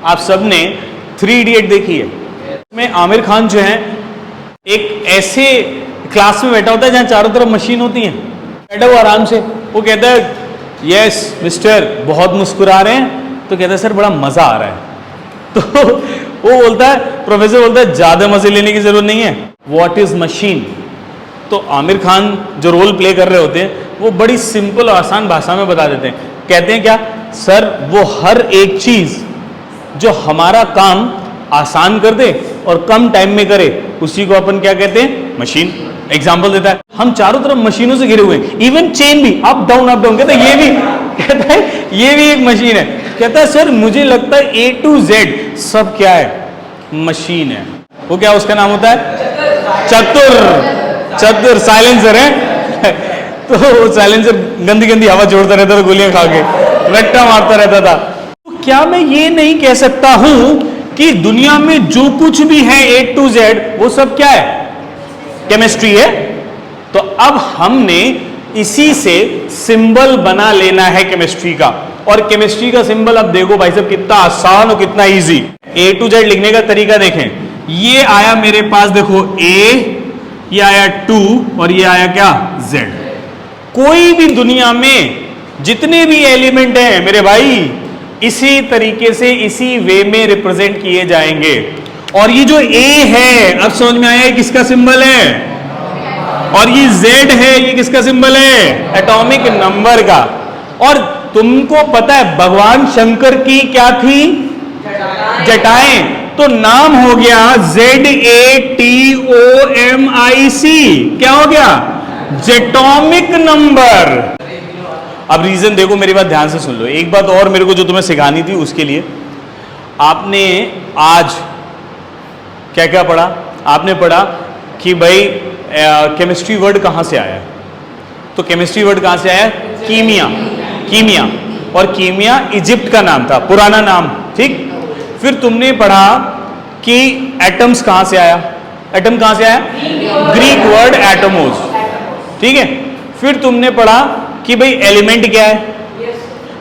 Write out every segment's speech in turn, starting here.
आप सबने 3 इडियट देखी है। इसमें आमिर खान जो है एक ऐसे क्लास में बैठा होता है जहां चारों तरफ मशीन होती है, बैठा हुआ आराम से, वो कहता है यस मिस्टर बहुत मुस्कुरा रहे हैं, तो कहता है सर बड़ा मजा आ रहा है। तो वो बोलता है, प्रोफेसर बोलता है ज्यादा मजे लेने की जरूरत नहीं है, व्हाट इज मशीन। तो आमिर खान जो रोल प्ले कर रहे होते हैं वो बड़ी सिंपल और आसान भाषा में बता देते हैं, कहते हैं क्या सर वो हर एक चीज जो हमारा काम आसान कर दे और कम टाइम में करे उसी को अपन क्या कहते हैं, मशीन। एग्जाम्पल देता है, हम चारों तरफ मशीनों से घिरे हुए हैं, इवन चेन भी अप डाउन कहता है ये भी एक मशीन है। कहता है सर मुझे लगता है A to Z सब क्या है, मशीन है। वो क्या उसका नाम होता है, चतुर साइलेंसर है। तो साइलेंसर गंदी गंदी हवा छोड़ता रहता था, गोलियां खा के रट्टा मारता रहता था। तो क्या मैं ये नहीं कह सकता हूं कि दुनिया में जो कुछ भी है A to Z वो सब क्या है, केमिस्ट्री है। तो अब हमने इसी से सिंबल बना लेना है केमिस्ट्री का, और केमिस्ट्री का सिंबल अब देखो भाई साहब कितना आसान और कितना इजी। A to Z लिखने का तरीका देखें, ये आया मेरे पास देखो A, ये आया 2 और ये आया क्या Z। कोई भी दुनिया में जितने भी एलिमेंट हैं मेरे भाई इसी तरीके से इसी वे में रिप्रेजेंट किए जाएंगे। और ये जो A है अब समझ में आया है किसका सिंबल है, और ये Z है ये किसका सिंबल है, एटॉमिक नंबर का। और तुमको पता है भगवान शंकर की क्या थी, जटाएं, तो नाम हो गया ZATOMIC। क्या हो गया, जेटोमिक नंबर। अब रीजन देखो, मेरी बात ध्यान से सुन लो। एक बात और मेरे को जो तुम्हें सिखानी थी उसके लिए आपने आज क्या क्या पढ़ा, आपने पढ़ा कि भाई केमिस्ट्री वर्ड कहां से आया। तो केमिस्ट्री वर्ड कहां से आया, कीमिया। और कीमिया इजिप्ट का नाम था, पुराना नाम, ठीक। फिर तुमने पढ़ा कि एटम्स कहां से आया, एटम कहां से आया, ग्रीक वर्ड एटमोस, ठीक है। फिर तुमने पढ़ा कि भाई एलिमेंट क्या है,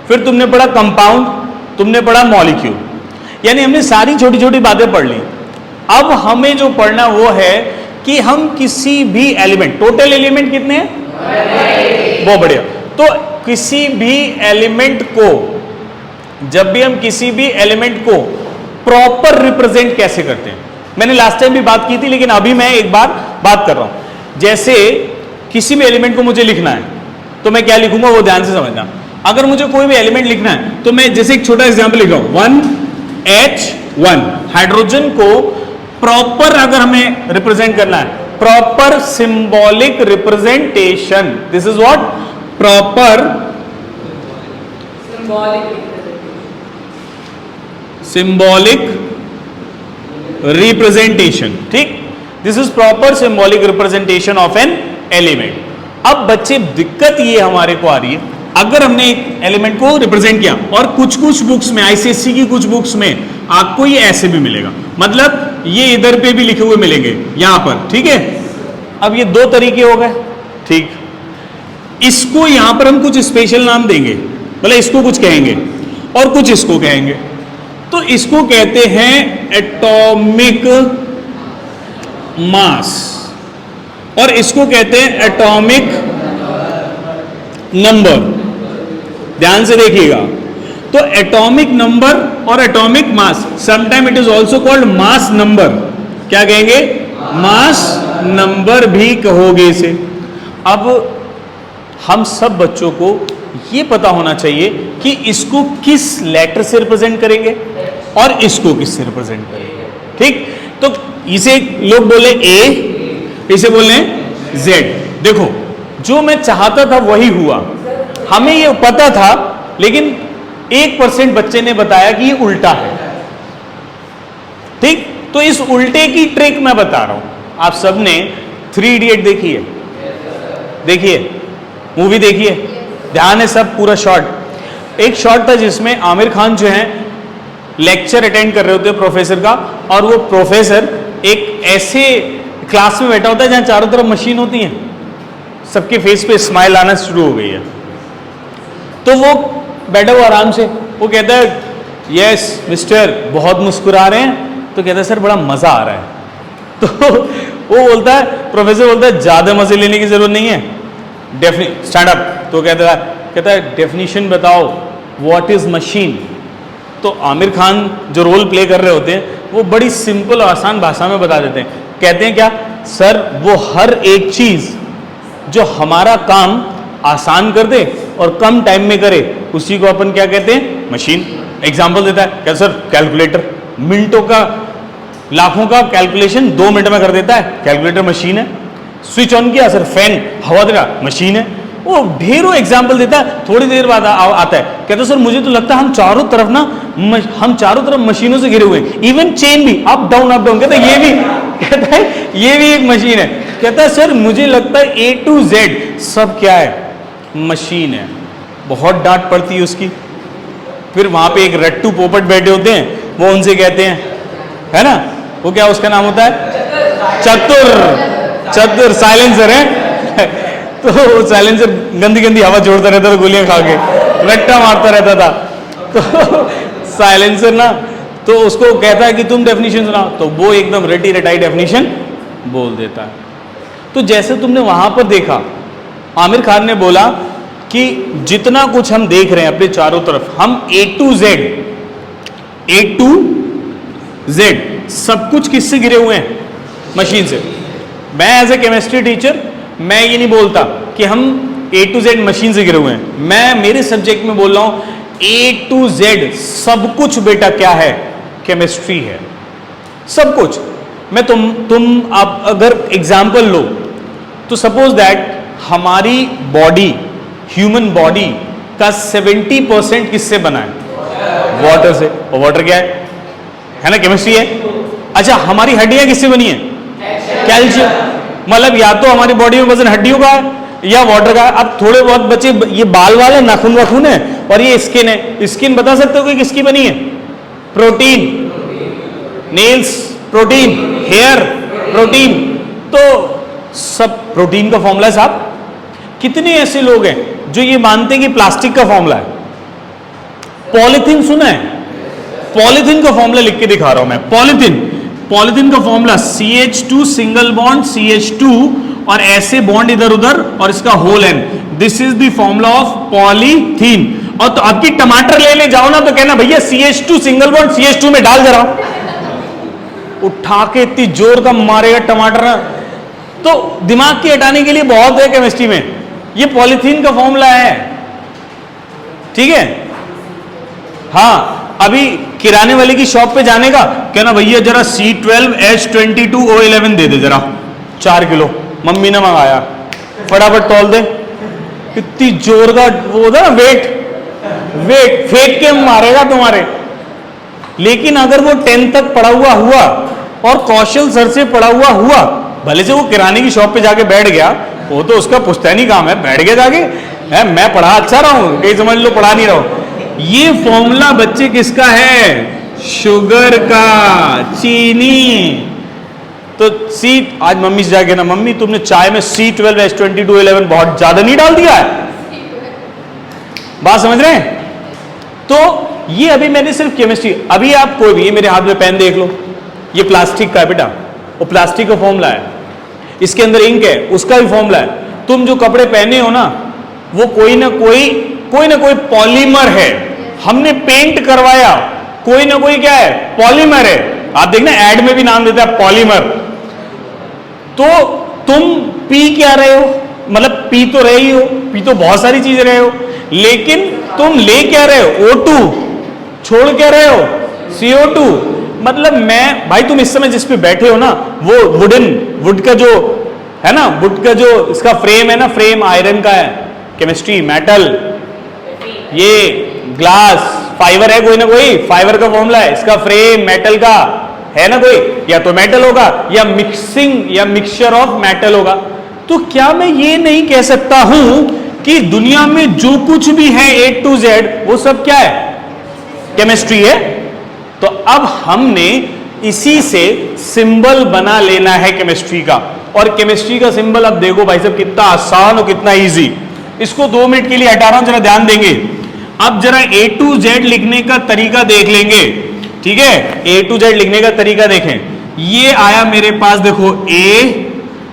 फिर तुमने पढ़ा कंपाउंड, तुमने पढ़ा मॉलिक्यूल। यानी हमने सारी छोटी छोटी बातें पढ़ ली। अब हमें जो पढ़ना वो है कि हम किसी भी एलिमेंट, टोटल एलिमेंट कितने हैं, बहुत बढ़िया। तो किसी भी एलिमेंट को, जब भी हम किसी भी एलिमेंट को प्रॉपर रिप्रेजेंट कैसे करते हैं, मैंने लास्ट टाइम भी बात की थी लेकिन अभी मैं एक बार बात कर रहा हूं। जैसे किसी भी एलिमेंट को मुझे लिखना है तो मैं क्या लिखूंगा वो ध्यान से समझना। अगर मुझे कोई भी एलिमेंट लिखना है तो मैं जैसे एक छोटा एग्जांपल लिख रहा हूं, 1H1 हाइड्रोजन को प्रॉपर अगर हमें रिप्रेजेंट करना है, proper symbolic representation, this is what, proper symbolic representation, ठीक। This is proper symbolic representation of an element. अब बच्चे दिक्कत ये हमारे को आ रही है, अगर हमने एक एलिमेंट को रिप्रेजेंट किया और कुछ बुक्स में, आईसीएसई की कुछ बुक्स में आपको ये ऐसे भी मिलेगा, मतलब ये इधर पे भी लिखे हुए मिलेंगे यहां पर, ठीक है। अब ये दो तरीके हो गए, ठीक। इसको यहां पर हम कुछ स्पेशल नाम देंगे, मतलब इसको कुछ कहेंगे और कुछ इसको कहेंगे। तो इसको कहते हैं एटॉमिक मास और इसको कहते हैं एटॉमिक नंबर। ध्यान से देखिएगा, तो एटॉमिक नंबर और atomic mass, sometime it is also called mass number. क्या कहेंगे, मास नंबर भी कहोगे इसे। अब हम सब बच्चों को ये पता होना चाहिए कि इसको किस लेटर से रिप्रेजेंट करेंगे और इसको किससे रिप्रेजेंट करेंगे, ठीक। तो इसे लोग बोले A, इसे बोले Z। देखो जो मैं चाहता था वही हुआ, हमें ये पता था, लेकिन 1% बच्चे ने बताया कि ये उल्टा है, ठीक। तो इस उल्टे की ट्रिक मैं बता रहा हूं। आप सबने 3 इडियट देखी है, देखिए मूवी देखिए, ध्यान है सब, पूरा शॉट। एक शॉट था जिसमें आमिर खान जो है लेक्चर अटेंड कर रहे होते हैं प्रोफेसर का, और वो प्रोफेसर एक ऐसे क्लास में बैठा होता है जहां चारों तरफ मशीन होती हैं, सबके फेस पे स्माइल आना शुरू हो गई है। तो वो बैठा हुआ आराम से, वो कहता है यस मिस्टर, बहुत मुस्कुरा रहे हैं। तो कहता है सर बड़ा मजा आ रहा है। तो वो बोलता है, प्रोफेसर बोलता है ज्यादा मजे लेने की जरूरत नहीं है, स्टैंड अप। तो कहता है डेफिनेशन बताओ, व्हाट इज मशीन। तो आमिर खान जो रोल प्ले कर रहे होते हैं वो बड़ी सिंपल और आसान भाषा में बता देते हैं। कहते हैं क्या सर, वो हर एक चीज जो हमारा काम आसान कर दे और कम टाइम में करे, उसी को अपन क्या कहते हैं, मशीन। एग्जाम्पल देता है, क्या सर, कैलकुलेटर, मिनटों का लाखों का कैलकुलेशन 2 मिनट में कर देता है, कैलकुलेटर मशीन है। स्विच ऑन किया सर, फैन हवा दे रहा, मशीन है। वो ढेरों एग्जाम्पल देता है। थोड़ी देर बाद आता है, कहता सर मुझे तो लगता है हम चारों तरफ मशीनों से घिरे हुए हैं, इवन चेन भी अप डाउन अप डाउन। कहता है ये भी एक मशीन है। कहता है सर मुझे लगता है A to Z सब क्या है, मशीन है। बहुत डांट पड़ती है उसकी। फिर वहां पे एक रट्टू पोपट बैठे होते हैं, वो उनसे कहते हैं, है ना, वो क्या उसका नाम होता है, चतुर साइलेंसर है। तो साइलेंसर गंदी गंदी हवा छोड़ता रहता था, गोलियां खा के रट्टा मारता रहता था। तो साइलेंसर ना, तो उसको कहता है कि तुम डेफिनेशन सुनाओ, तो वो एकदम रटी रटाई डेफिनेशन बोल देता है। तो जैसे तुमने वहां पर देखा, आमिर खान ने बोला कि जितना कुछ हम देख रहे हैं अपने चारों तरफ, हम A to Z सब कुछ किससे घिरे हुए हैं, मशीन से। मैं एज ए केमिस्ट्री टीचर मैं ये नहीं बोलता कि हम A to Z मशीन से घिरे हुए हैं। मैं मेरे सब्जेक्ट में बोल रहा हूं A to Z सब कुछ बेटा क्या है, केमिस्ट्री है, सब कुछ। मैं तुम आप अगर एग्जाम्पल लो तो सपोज दैट हमारी बॉडी, ह्यूमन बॉडी का 70% किससे बना है, वाटर से। और वाटर क्या है ना, केमिस्ट्री है। अच्छा, हमारी हड्डियां किससे बनी है, कैल्शियम। मतलब या तो हमारी बॉडी में वजन हड्डियों का है या वाटर का है। अब थोड़े बहुत बच्चे, ये बाल वाले नाखून वाखून है और ये स्किन है। स्किन बता सकते हो कि किसकी बनी है, protein, nails protein, hair protein. तो सब प्रोटीन का फॉर्मूला है साहब। कितने ऐसे लोग हैं जो ये मानते हैं कि प्लास्टिक का फॉर्मूला है। पॉलीथीन सुना है, पॉलीथीन का फॉर्मूला लिख के दिखा रहा हूं मैं। पॉलीथीन का formula CH2 single bond CH2 और ऐसे बॉन्ड इधर उधर और इसका whole N, this is the formula of polythene. और तो आपकी टमाटर लेने जाओ ना तो कहना भैया CH2 सिंगल बॉन्ड CH2 में डाल जरा, उठा के इतनी जोर का मारेगा टमाटर ना। तो दिमाग की हटाने के लिए बहुत है केमिस्ट्री में। ये पॉलीथीन का फॉर्मूला है, ठीक है। हाँ, अभी किराने वाले की शॉप पे जाने का, कहना भैया जरा C12H22O11 दे दे जरा 4 किलो, मम्मी ने मंगाया, फटाफट तौल दे। इतनी जोर का वो होता ना, वेट फेंक के मारेगा तुम्हारे। लेकिन अगर वो 10 तक पढ़ा हुआ और कौशल सर से पढ़ा हुआ, भले से वो किराने की शॉप पे जाके बैठ गया, वो तो उसका पुश्तैनी काम है, बैठ गया जाके, है मैं पढ़ा अच्छा रहा हूं, कहीं समझ लो पढ़ा नहीं रहा हूं। ये फॉर्मूला बच्चे किसका है, शुगर का, चीनी। तो आज मम्मी से जाके ना, मम्मी तुमने चाय में C12H22O11 बहुत ज्यादा नहीं डाल दिया है, बात समझ रहे हैं। तो ये अभी मैंने सिर्फ केमिस्ट्री, अभी आप कोई भी, ये मेरे हाथ में पेन देख लो, ये प्लास्टिक का है बेटा, वो प्लास्टिक का फॉर्मूला है। इसके अंदर इंक है, उसका भी फॉर्मूला है। तुम जो कपड़े पहने हो ना, वो कोई ना कोई पॉलीमर है, हमने पेंट करवाया, कोई ना कोई क्या है, पॉलीमर है। आप देखना ऐड में भी नाम देता है पॉलीमर। तो तुम पी क्या रहे हो, मतलब पी तो रहे ही हो, पी तो बहुत सारी चीजें रहे हो, लेकिन तुम ले क्या रहे हो, O2, छोड़ क्या रहे हो, CO2। मतलब मैं, भाई तुम इस समय जिस पे बैठे हो ना, वो वुड का जो है ना, वुड का जो इसका फ्रेम है ना, फ्रेम आयरन का है, केमिस्ट्री मेटल, ये ग्लास फाइबर है, कोई ना कोई फाइबर का फॉर्मूला है, इसका फ्रेम मेटल का है ना कोई, या तो मेटल होगा या मिक्सिंग या मिक्सचर ऑफ मेटल होगा। तो क्या मैं ये नहीं कह सकता हूं कि दुनिया में जो कुछ भी है A to Z वो सब क्या है, केमिस्ट्री है। तो अब हमने इसी से सिंबल बना लेना है केमिस्ट्री का। और केमिस्ट्री का सिंबल अब देखो भाई साहब कितना आसान और कितना इजी। इसको 2 मिनट के लिए हटा रहा हूं, जरा ध्यान देंगे। अब जरा A to Z लिखने का तरीका देख लेंगे, ठीक है। A to Z लिखने का तरीका देखें। ये आया मेरे पास, देखो A,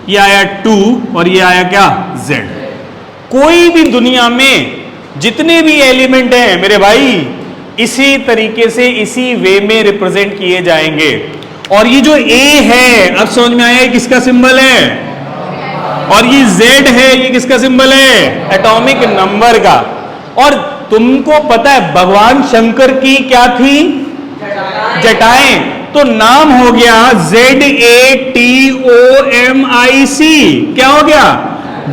ये आया 2 और ये आया क्या, Z। कोई भी दुनिया में जितने भी एलिमेंट हैं मेरे भाई, इसी तरीके से इसी वे में रिप्रेजेंट किए जाएंगे। और ये जो A है, अब समझ में आया किसका सिंबल है, और ये Z है, ये किसका सिंबल है, एटॉमिक नंबर का। और तुमको पता है भगवान शंकर की क्या थी, जटाएं, तो नाम हो गया ZATOMIC, क्या हो गया,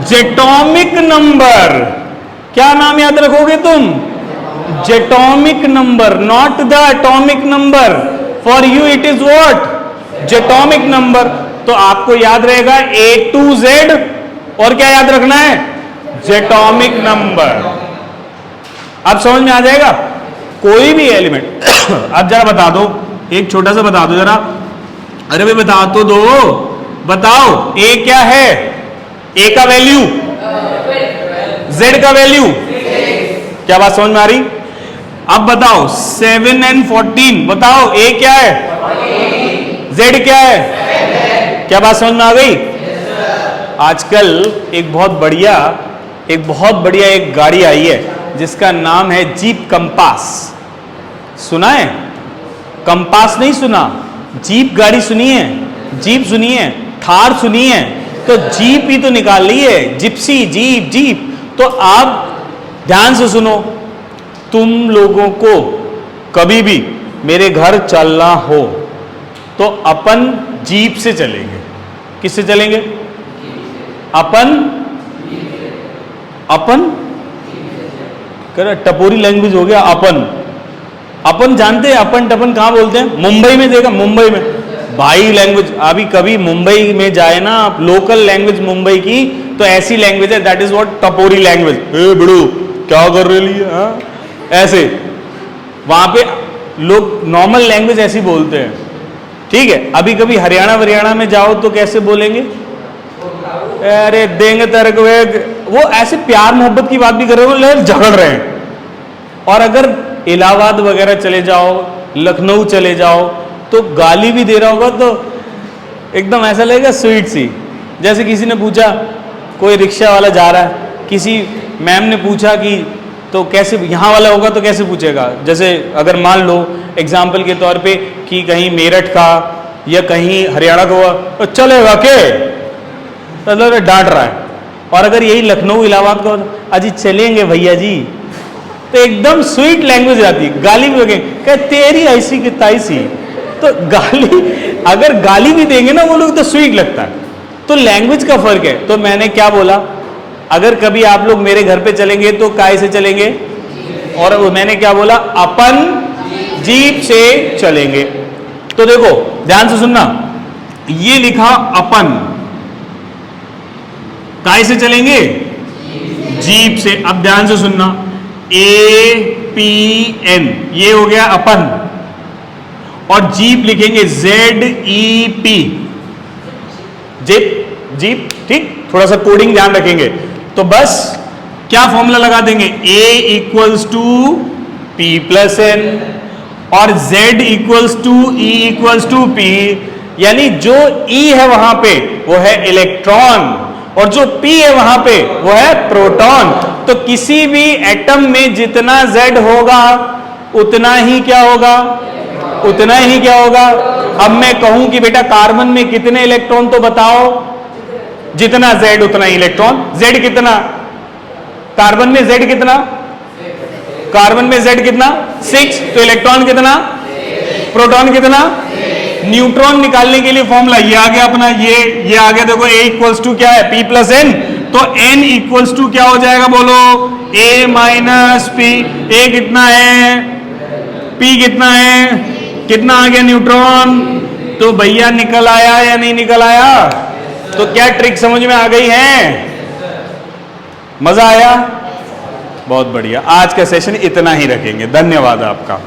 जेटोमिक नंबर। क्या नाम याद रखोगे तुम, जेटोमिक number, not the atomic number. For you it is what, जेटोमिक नंबर। तो आपको याद रहेगा A to Z, और क्या याद रखना है, जेटोमिक नंबर। अब समझ में आ जाएगा कोई भी एलिमेंट। अब जरा बता दो, एक छोटा सा बता दो जरा, अरे भाई बता तो दो, बताओ A क्या है, A का वैल्यू, Z का वैल्यू, क्या बात समझ में आ रही। अब बताओ 7 and 14, बताओ A क्या है, Z क्या है, क्या बात समझ में आ गई। आजकल एक बहुत बढ़िया एक गाड़ी आई है जिसका नाम है जीप कंपास। सुना है, कंपास नहीं सुना, जीप गाड़ी सुनी है, जीप सुनी है, थार सुनी है, तो जीप ही तो निकाल ली है, जिप्सी, जीप। तो आप ध्यान से सुनो, तुम लोगों को कभी भी मेरे घर चलना हो तो अपन जीप से चलेंगे। किससे चलेंगे, अपन कर टपोरी लैंग्वेज हो गया। अपन जानते हैं अपन टपन कहाँ बोलते हैं, मुंबई में देखा, मुंबई में भाई लैंग्वेज, अभी कभी मुंबई में जाए ना आप, लोकल लैंग्वेज मुंबई की, तो ऐसी लैंग्वेज है, दैट इज व्हाट टपोरी लैंग्वेज। ए बड़ू क्या कर रही है, ऐसे वहां पे लोग नॉर्मल लैंग्वेज ऐसी बोलते हैं, ठीक है। अभी कभी हरियाणा में जाओ तो कैसे बोलेंगे, अरे देंगे तरक, वो ऐसे प्यार मोहब्बत की बात भी कर रहे हो, लोग झगड़ रहे हैं। और अगर इलाहाबाद वगैरह चले जाओ, लखनऊ चले जाओ, तो गाली भी दे रहा होगा तो एकदम ऐसा लगेगा स्वीट सी। जैसे किसी ने पूछा, कोई रिक्शा वाला जा रहा है, किसी मैम ने पूछा कि तो कैसे, यहाँ वाला होगा तो कैसे पूछेगा, जैसे अगर मान लो एग्जाम्पल के तौर पे कि कहीं मेरठ का या कहीं हरियाणा का हुआ, तो चलेगा के, तो डांट रहा है। और अगर यही लखनऊ इलाहाबाद का, अजी चलेंगे भैया जी, तो एकदम स्वीट लैंग्वेज आती है। गाली भी लगे, क्या तेरी ऐसी की ताईसी, तो गाली, अगर गाली भी देंगे ना वो लोग तो स्वीट लगता है। तो लैंग्वेज का फर्क है। तो मैंने क्या बोला, अगर कभी आप लोग मेरे घर पे चलेंगे तो काय से चलेंगे, और मैंने क्या बोला, अपन जीप से चलेंगे। तो देखो ध्यान से सुनना, ये लिखा अपन, काय से चलेंगे, जीप से। अब ध्यान से सुनना, APN ये हो गया अपन, और जीप लिखेंगे ZEP, जीप, ठीक। थोड़ा सा कोडिंग ध्यान रखेंगे। तो बस क्या फॉर्मूला लगा देंगे, A equals to P plus N, और Z equals to E equals to P, यानी जो E है वहां पे वो है इलेक्ट्रॉन, और जो P है वहां पे वो है प्रोटॉन। तो किसी भी एटम में जितना Z होगा उतना ही क्या होगा, उतना ही क्या होगा। अब मैं कहूं कि बेटा कार्बन में कितने इलेक्ट्रॉन, तो बताओ, जितना Z उतना ही इलेक्ट्रॉन। Z कितना, कार्बन में Z कितना, कार्बन में Z कितना 6, तो इलेक्ट्रॉन कितना, प्रोटॉन कितना। न्यूट्रॉन निकालने के लिए फॉर्मूला ये आ गया अपना, ये आ गया, देखो A इक्वल्स टू क्या है, P प्लस N, तो N इक्वल्स टू क्या हो जाएगा, बोलो A माइनस P। A कितना है, P कितना है, कितना आ गया न्यूट्रॉन। तो भैया निकल आया या नहीं निकल आया। तो क्या ट्रिक समझ में आ गई है, मजा आया, बहुत बढ़िया। आज का सेशन इतना ही रखेंगे, धन्यवाद आपका।